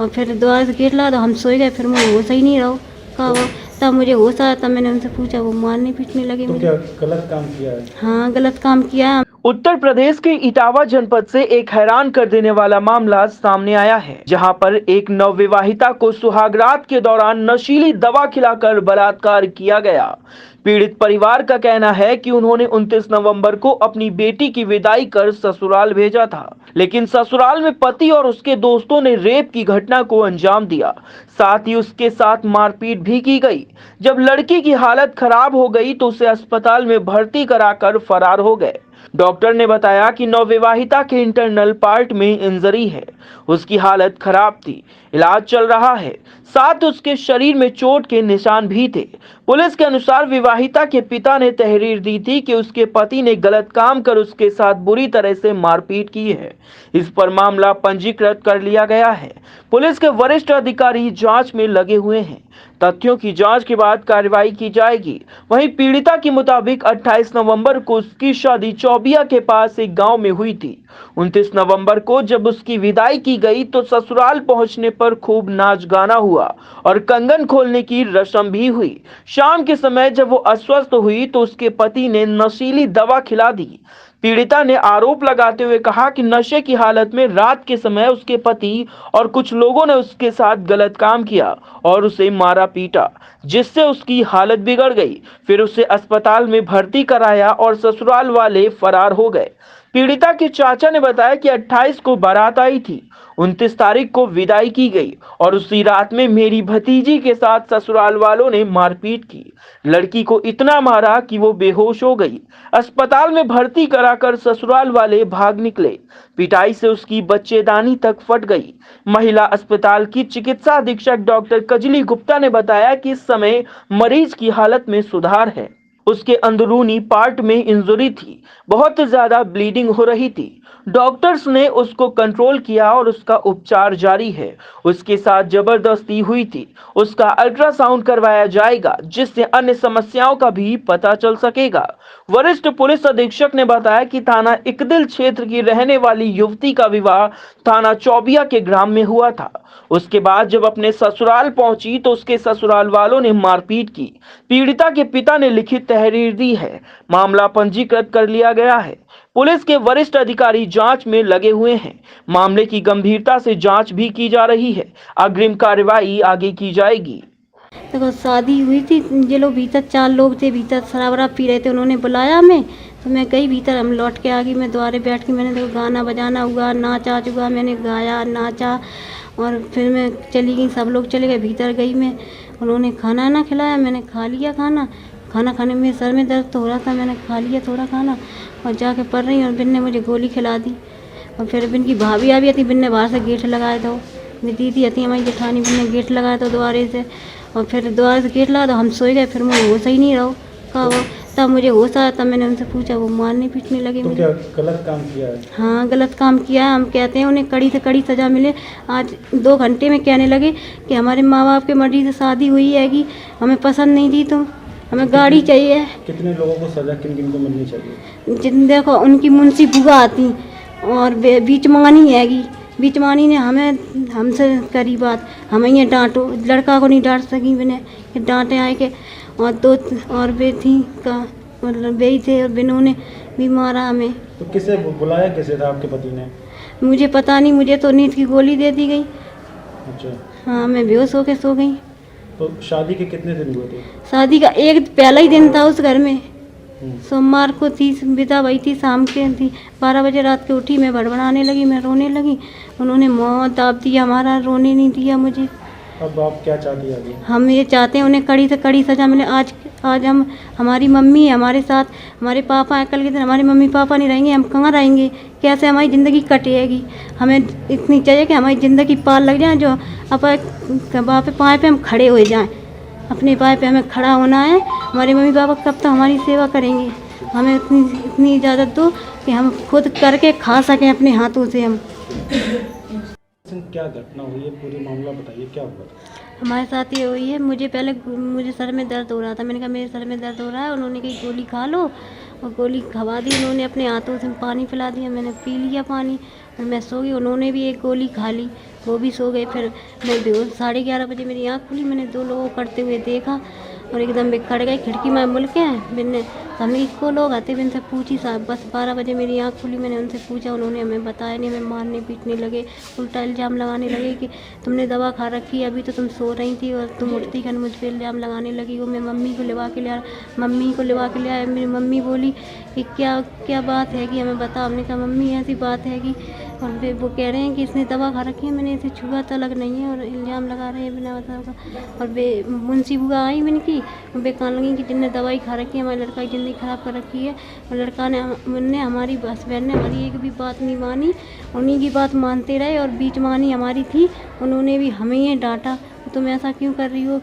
और फिर दोबारा से गेट लगा तो हम सोए गए। फिर मुझे होश ही नहीं रहो कहा, तब मुझे होश आया, तब मैंने उनसे पूछा, वो मारने पीटने लगे तो मुझे। क्या गलत काम किया है? हाँ, गलत काम किया है। उत्तर प्रदेश के इटावा जनपद से एक हैरान कर देने वाला मामला सामने आया है, जहां पर एक नवविवाहिता को सुहागरात के दौरान नशीली दवा खिलाकर बलात्कार किया गया। पीड़ित परिवार का कहना है कि उन्होंने 29 नवंबर को अपनी बेटी की विदाई कर ससुराल भेजा था, लेकिन ससुराल में पति और उसके दोस्तों ने रेप की घटना को अंजाम दिया। साथ ही उसके साथ मारपीट भी की गई। जब लड़की की हालत खराब हो गई तो उसे अस्पताल में भर्ती कराकर फरार हो गए। डॉक्टर ने बताया कि नवविवाहिता के इंटरनल पार्ट में इंजरी है, उसकी हालत खराब थी, इलाज चल रहा है। साथ उसके शरीर में चोट के निशान भी थे। पुलिस के अनुसार विवाहिता के पिता ने तहरीर दी थी कि उसके पति ने गलत काम कर उसके साथ बुरी तरह से मारपीट की है। इस पर मामला पंजीकृत कर लिया गया है। पुलिस के वरिष्ठ अधिकारी जांच में लगे हुए हैं। तथ्यों की जांच के बाद कार्रवाई की जाएगी। वहीं पीड़िता के मुताबिक 28 नवंबर को उसकी शादी चौबिया के पास एक गांव में हुई थी। 29 नवंबर को जब उसकी विदाई की गई तो ससुराल पहुंचने पर खूब नाच गाना हुआ और कंगन खोलने की रस्म भी हुई। शाम के समय जब वो अस्वस्थ हुई तो उसके पति ने नशीली दवा खिला दी। पीड़िता ने आरोप लगाते हुए कहा कि नशे की हालत में रात के समय उसके पति और कुछ लोगों ने उसके साथ गलत काम किया और उसे मारा पीटा, जिससे उसकी हालत बिगड़ गई। फिर उसे अस्पताल में भर्ती कराया और ससुराल वाले फरार हो गए। पीड़िता के चाचा ने बताया कि 28 को बारात आई थी, 29 तारीख को विदाई की गई और उसी रात में मेरी भतीजी के साथ ससुराल वालों ने मारपीट की। लड़की को इतना मारा कि वो बेहोश हो गई। अस्पताल में भर्ती कराकर ससुराल वाले भाग निकले। पिटाई से उसकी बच्चेदानी तक फट गई। महिला अस्पताल की चिकित्सा अधीक्षक डॉक्टर कजली गुप्ता ने बताया कि इस समय मरीज की हालत में सुधार है। उसके अंदरूनी पार्ट में इंजरी थी, बहुत ज्यादा ब्लीडिंग हो रही थी। डॉक्टर्स ने उसको कंट्रोल किया और उसका उपचार जारी है। उसके साथ जबरदस्ती हुई थी। उसका अल्ट्रासाउंड करवाया जाएगा, जिससे अन्य समस्याओं का भी पता चल सकेगा। वरिष्ठ पुलिस अधीक्षक ने बताया कि थाना इकदिल क्षेत्र की रहने वाली युवती का विवाह थाना चौबिया के ग्राम में हुआ था। उसके बाद जब अपने ससुराल पहुंची तो उसके ससुराल वालों ने मारपीट की। पीड़िता के पिता ने लिखित तहरीर दी है। मामला पंजीकृत कर लिया गया है। पुलिस के वरिष्ठ अधिकारी जांच में लगे हुए हैं। मामले की गंभीरता से जांच भी की जा रही है। अग्रिम कार्रवाई आगे की जाएगी। देखो, शादी हुई थी, ये लोग भीतर 4 लोग थे, भीतर शराब वराब पी रहे थे। उन्होंने बुलाया हमें तो मैं गई भीतर। हम लौट के आ गई। मैं द्वारे बैठ के मैंने देखो गाना बजाना हुआ, नाचा हुआ, मैंने गाया नाचा और फिर मैं चली गई। सब लोग चले गए, भीतर गई मैं। उन्होंने खाना ना खिलाया, मैंने खा लिया खाना। खाना खाने में सर में दर्द तो हो रहा था, मैंने खा लिया थोड़ा खाना और जाके पड़ रही और बिन ने मुझे गोली खिला दी। और फिर बिन की भाभी आ भी थी, बिन ने बाहर से गेट लगाया था। मेरी दीदी आती हमारी जेठानी, बिन ने गेट लगाया था दोबारे से और फिर दोबारा से गेट लगा तो हम सोए गए। फिर मुझे होश ही नहीं रहो कहा, तब मुझे होश आया, तब मैंने उनसे पूछा, वो मारने पीटने लगे तो मुझे। क्या गलत काम किया है? हाँ, गलत काम किया है। हम कहते हैं उन्हें कड़ी से कड़ी सज़ा मिले। आज 2 घंटे में कहने लगे कि हमारे माँ बाप के मर्जी से शादी हुई है कि हमें पसंद नहीं थी, तो हमें गाड़ी चाहिए। कितने लोगों को सजा किन किन को मिलनी चाहिए? जिन देखो उनकी मुंशी बुआ आती और बीच मानी हैगी। बीच मानी ने हमसे करी बात, हमें ये डांटो। लड़का को नहीं डांट सकी मैंने कि डांटे आए के। और 2 और बे थी का मतलब बे थे और बिनों ने भी मारा हमें। तो किसे बुलाया, किसे था आपके पति ने? मुझे पता नहीं, मुझे तो नींद की गोली दे दी गई। अच्छा, हाँ, मैं बेहोश होके सो गई। तो शादी के कितने दिन हुए थे? शादी का एक पहला ही दिन था उस घर में। सोमवार को थी, विदा हुई थी, शाम के थी। 12 बजे रात के उठी, मैं भड़बड़ाने लगी, मैं रोने लगी। उन्होंने मुँह दाब दिया हमारा, रोने नहीं दिया मुझे। अब आप क्या चाहती हैं आगे? हम ये चाहते हैं उन्हें कड़ी से कड़ी सज़ा मिले। आज हम हमारी मम्मी है हमारे साथ, हमारे पापा हैं। कल के दिन हमारे मम्मी पापा नहीं रहेंगे, हम कहाँ रहेंगे? कैसे हमारी ज़िंदगी कटेगी? हमें इतनी चाहिए कि हमारी ज़िंदगी पार लग जाए, जो अपने पाँव पे हम खड़े हो जाएं। अपने पाँव पे हमें खड़ा होना है। हमारे मम्मी पापा कब तक हमारी सेवा करेंगे? हमें इतनी इजाज़त दो कि हम खुद करके खा सकें अपने हाथों से। हम क्या घटना हुई है, पूरी मामला बताइए, क्या हुआ? हमारे साथ ये हुई है। मुझे सर में दर्द हो रहा था। मैंने कहा मेरे सर में दर्द हो रहा है। उन्होंने कही गोली खा लो और गोली खवा दी। उन्होंने अपने हाथों से पानी पिला दिया, मैंने पी लिया पानी फिर मैं सो गई, उन्होंने भी एक गोली खा ली, वो भी सो गए। फिर मैं 11:30 बजे मेरी आँख खुली, मैंने 2 लोगों को करते हुए देखा और एकदम बिखर गए, खिड़की में मुड़ के मैंने हमने इसको लोग आते हुए इनसे पूछी साहब, बस 12 बजे मेरी आँख खुली, मैंने उनसे पूछा, उन्होंने हमें बताया नहीं, हमें मारने पीटने लगे, उल्टा इल्ज़ाम लगाने लगे कि तुमने दवा खा रखी है, अभी तो तुम सो रही थी और तुम उठती खन मुझ पे इल्ज़ाम लगाने लगी हो। मैं मम्मी को लिवा के ले आया, मेरी मम्मी बोली कि क्या बात है कि हमें बता। हमने कहा मम्मी ऐसी बात है कि, और फिर वो कह रहे हैं कि इसने दवा खा रखी है, मैंने इसे छुआ तलक नहीं है और इल्ज़ाम लगा रहे हैं बिना बताओ का। और मुंशी बुआ आई मैंने की, वे कहने लगी कि जिनने दवाई खा रखी है हमारे लड़का की ज़िंदगी ख़राब कर रखी है। और लड़का ने हमारी हस्बैंड ने हमारी एक भी बात नहीं मानी, उन्हीं की बात मानते रहे और बीच मानी हमारी थी, उन्होंने भी हमें ही डांटा, तुम ऐसा क्यों कर रही हो,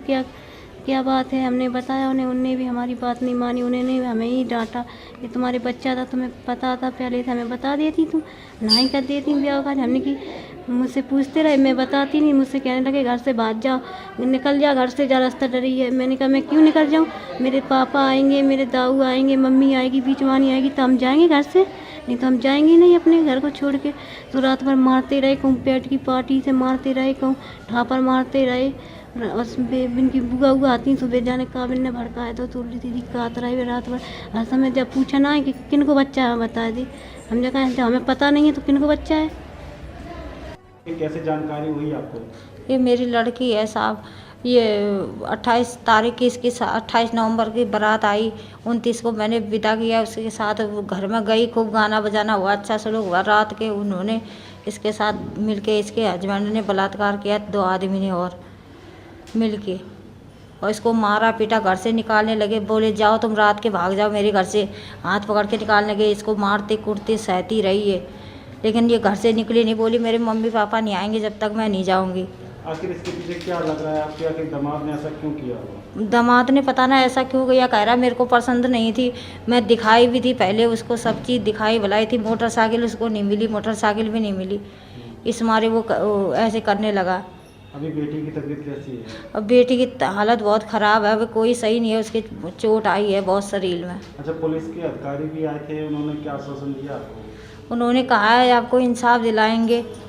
क्या बात है। हमने बताया उन्हें भी हमारी बात नहीं मानी, उन्होंने हमें ही डांटा कि तुम्हारे बच्चा था, तुम्हें पता था पहले से, हमें बता देती, तुम नहीं कर देती ब्याह का। हमने कि मुझसे पूछते रहे, मैं बताती नहीं, मुझसे कहने लगे घर से भाग जाओ, निकल जा घर से, जा रास्ता डरी है। मैंने कहा मैं क्यों निकल जाऊँ, मेरे पापा आएंगे, मेरे दाऊ आएंगे, मम्मी आएगी, बीचवानी आएगी, तो हम जाएंगे घर से, नहीं तो हम जाएंगे नहीं अपने घर को छोड़ के। तो रात भर मारते रहे, कहूँ पेट की पार्टी से मारते रहे, कहूँ ठापर मारते रहे। इनकी बुआ आती सुबह जाने काबिल ने भड़काया तो तुरली दीदी कहत रही रात भर। हर समय जब पूछा ना है कि किन को बच्चा है बता दी, हमने कहा जब हमें पता नहीं है तो किन को बच्चा है। ये कैसे जानकारी हुई आपको? ये मेरी लड़की है साहब, ये 28 तारीख की इसकी 28 नवंबर की बारात आई, 29 को मैंने विदा किया उसके साथ, वो घर में गई, खूब गाना बजाना हुआ, अच्छा सलूक हुआ। रात के उन्होंने इसके साथ मिलके इसके हस्बैंड ने बलात्कार किया, 2 आदमी ने और मिलके, और इसको मारा पीटा, घर से निकालने लगे, बोले जाओ तुम रात के भाग जाओ मेरे घर से, हाथ पकड़ के निकालने गए, इसको मारते कुटते सहती रही है, लेकिन ये घर से निकली नहीं, बोली मेरे मम्मी पापा नहीं आएंगे जब तक मैं नहीं जाऊंगी। आखिर इसके पीछे क्या लग रहा है आपके, आखिर दामाद ने ऐसा क्यों किया होगा? दामाद ने पता ना ऐसा क्यों किया, कह रहा मेरे को पसंद नहीं थी, मैं दिखाई भी थी पहले उसको, सब चीज़ दिखाई बुलाई थी, मोटरसाइकिल उसको नहीं मिली, मोटरसाइकिल भी नहीं मिली, इस मारे वो ऐसे करने लगा। अभी बेटी की तबीयत कैसी है? अब बेटी की हालत बहुत ख़राब है, अभी कोई सही नहीं है, उसके चोट आई है बहुत शरीर में। अच्छा, पुलिस के अधिकारी भी आए थे, उन्होंने क्या आश्वासन दिया आपको? उन्होंने कहा है आपको इंसाफ दिलाएंगे।